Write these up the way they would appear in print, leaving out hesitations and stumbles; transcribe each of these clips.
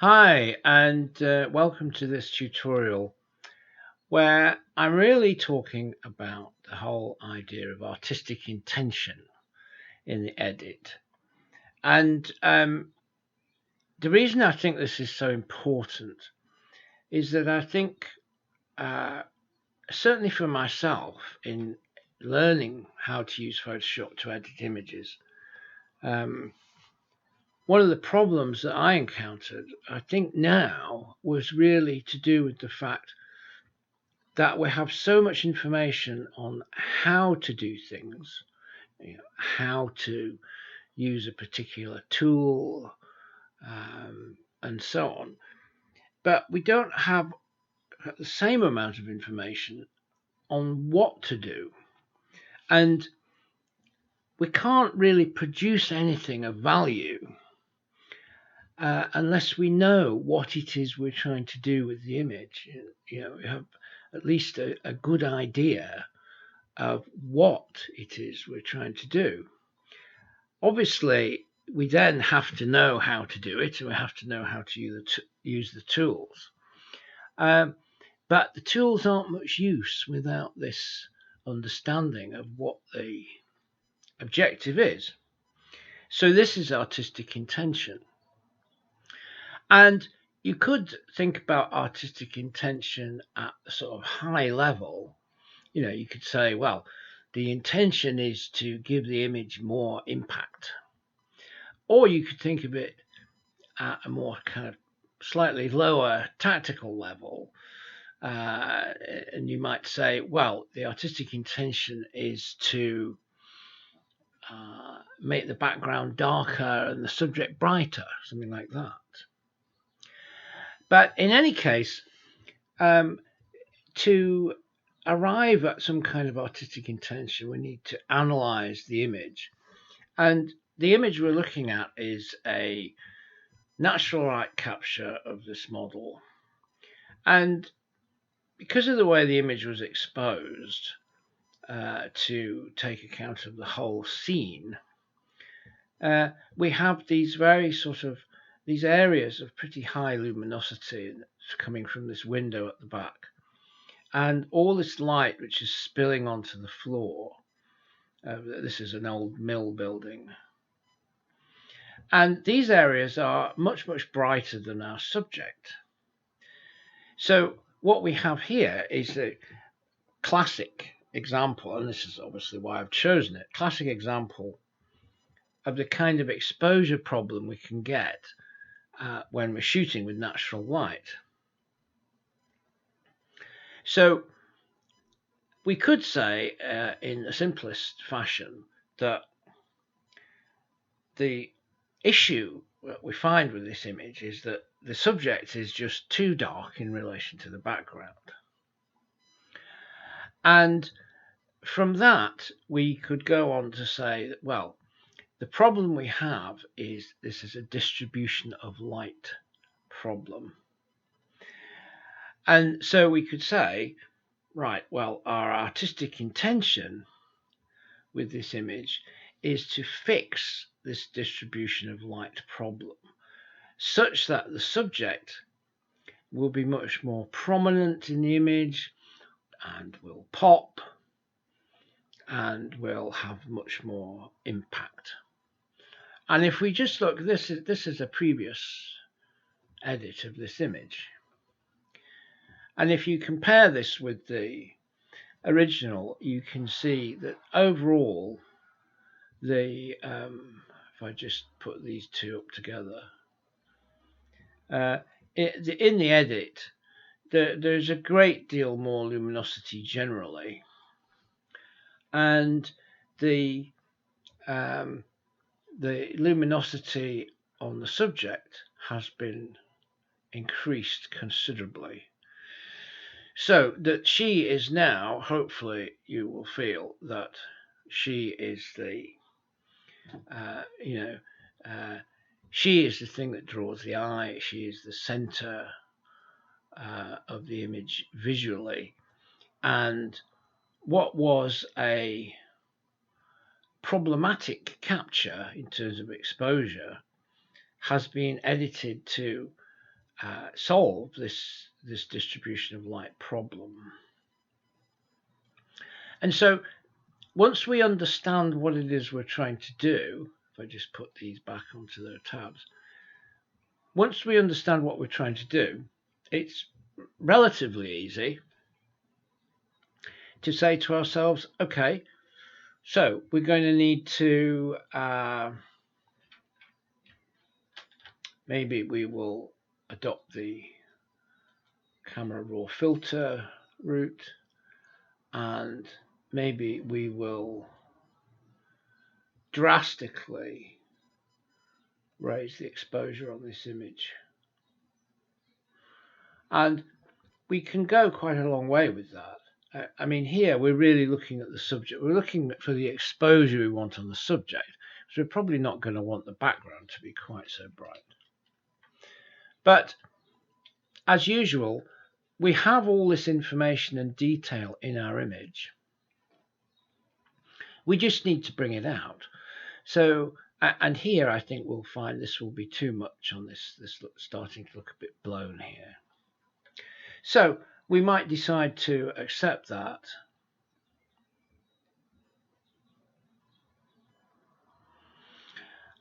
Hi, and welcome to this tutorial where I'm really talking about the whole idea of artistic intention in the edit. And the reason I think this is so important is that I think, uh, certainly for myself, in learning how to use Photoshop to edit images, um, one of the problems that I encountered, I think now, was really to do with the fact that we have so much information on how to do things, how to use a particular tool, and so on. But we don't have the same amount of information on what to do. And we can't really produce anything of value unless we know what it is we're trying to do with the image. We have at least a good idea of what it is we're trying to do. Obviously, we then have to know how to do it, and we have to know how to use the tools. But the tools aren't much use without this understanding of what the objective is. So this is artistic intention. And you could think about artistic intention at a sort of high level. You could say, well, the intention is to give the image more impact. Or you could think of it at a more kind of slightly lower tactical level. And you might say, well, the artistic intention is to make the background darker and the subject brighter, something like that. But in any case, to arrive at some kind of artistic intention, we need to analyze the image. And the image we're looking at is a natural light capture of this model. And because of the way the image was exposed to take account of the whole scene, we have these very these areas of pretty high luminosity coming from this window at the back. And all this light which is spilling onto the floor. This is an old mill building. And these areas are much, much brighter than our subject. So what we have here is a classic example, and this is obviously why I've chosen it, classic example of the kind of exposure problem we can get when we're shooting with natural light. So we could say in the simplest fashion that the issue that we find with this image is that the subject is just too dark in relation to the background. And from that, we could go on to say that, well, the problem we have is this is a distribution of light problem. And so we could say, right, well, our artistic intention with this image is to fix this distribution of light problem such that the subject will be much more prominent in the image and will pop and will have much more impact. And if we just look, this is a previous edit of this image. And if you compare this with the original, you can see that overall, if I just put these two up together, in the edit, there's a great deal more luminosity generally, and the luminosity on the subject has been increased considerably. So that she is now, hopefully you will feel that she is she is the thing that draws the eye. She is the center of the image visually. And what was a problematic capture in terms of exposure has been edited to solve this distribution of light problem. And so once we understand what it is we're trying to do, if I just put these back onto their tabs, once we understand what we're trying to do, it's relatively easy to say to ourselves, okay, so we're going to need to, maybe we will adopt the camera raw filter route, and maybe we will drastically raise the exposure on this image. And we can go quite a long way with that. I mean, here we're really looking at the subject. We're looking for the exposure we want on the subject. So we're probably not going to want the background to be quite so bright. But as usual, we have all this information and detail in our image. We just need to bring it out. So, and here I think we'll find this will be too much on this starting to look a bit blown here. So we might decide to accept that.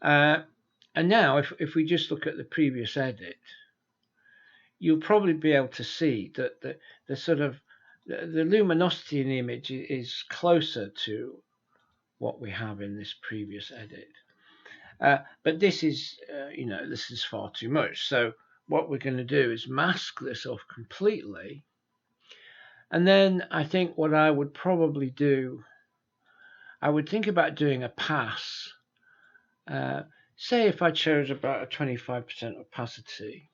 And now if we just look at the previous edit, you'll probably be able to see that the sort of the luminosity in the image is closer to what we have in this previous edit. But this is, this is far too much. So what we're going to do is mask this off completely. And then I think what I would probably do, I would think about doing a pass. Say if I chose about a 25% opacity,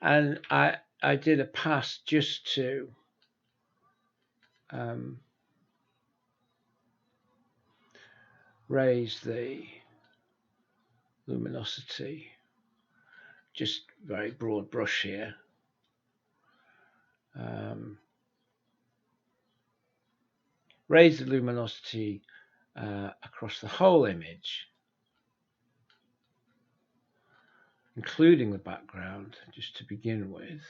and I did a pass just to raise the luminosity, just very broad brush here. Raise the luminosity across the whole image, including the background, just to begin with.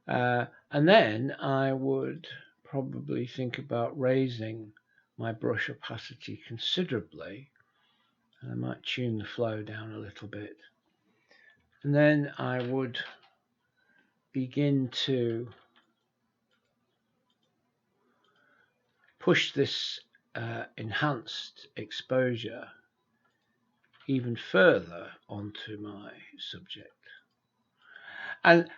And then I would probably think about raising my brush opacity considerably. And I might tune the flow down a little bit. And then I would begin to push this enhanced exposure even further onto my subject. And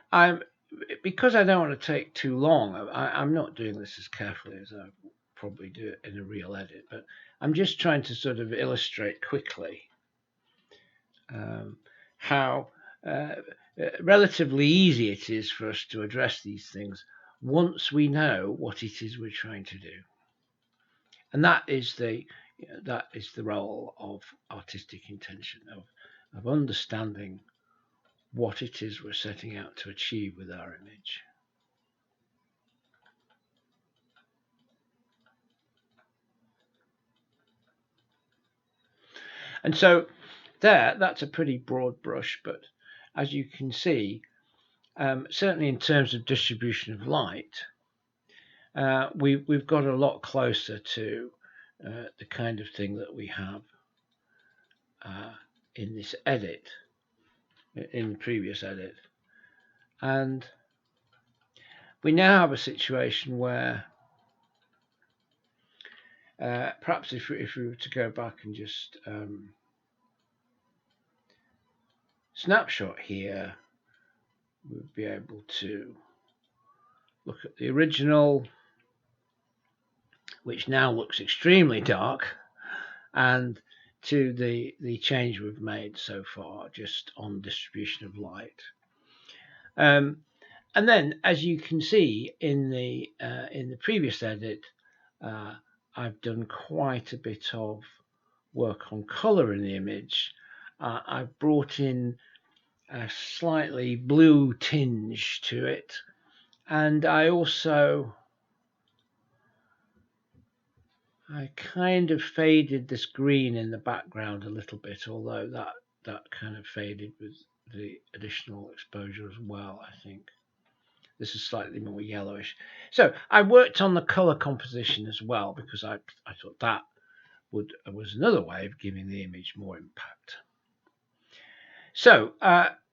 because I don't want to take too long, I'm not doing this as carefully as I probably do it in a real edit, but I'm just trying to sort of illustrate quickly how relatively easy it is for us to address these things once we know what it is we're trying to do. And that is the role of artistic intention, of understanding what it is we're setting out to achieve with our image. And so that's a pretty broad brush, but as you can see, certainly in terms of distribution of light, we've got a lot closer to the kind of thing that we have in this edit, in the previous edit. And we now have a situation where perhaps if we were to go back and just snapshot here, we'd be able to look at the original, which now looks extremely dark, and to the change we've made so far just on distribution of light. And then, as you can see in the previous edit, I've done quite a bit of work on color in the image. I've brought in a slightly blue tinge to it, and I kind of faded this green in the background a little bit, although that kind of faded with the additional exposure as well, I think. This is slightly more yellowish. So I worked on the color composition as well, because I thought that was another way of giving the image more impact. So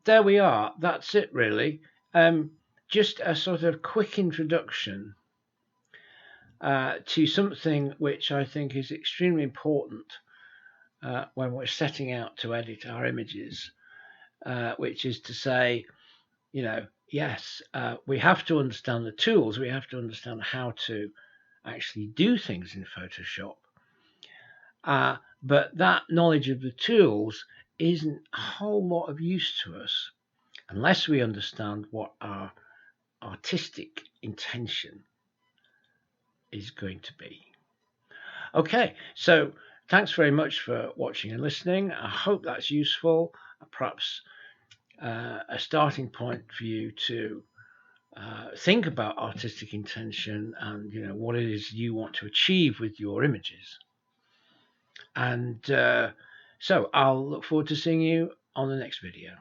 there we are. That's it, really. Just a sort of quick introduction to something which I think is extremely important when we're setting out to edit our images, which is to say, yes, we have to understand the tools. We have to understand how to actually do things in Photoshop. But that knowledge of the tools isn't a whole lot of use to us unless we understand what our artistic intention is going to be. Okay, so thanks very much for watching and listening. I hope that's useful, perhaps a starting point for you to think about artistic intention and what it is you want to achieve with your images. And so I'll look forward to seeing you on the next video.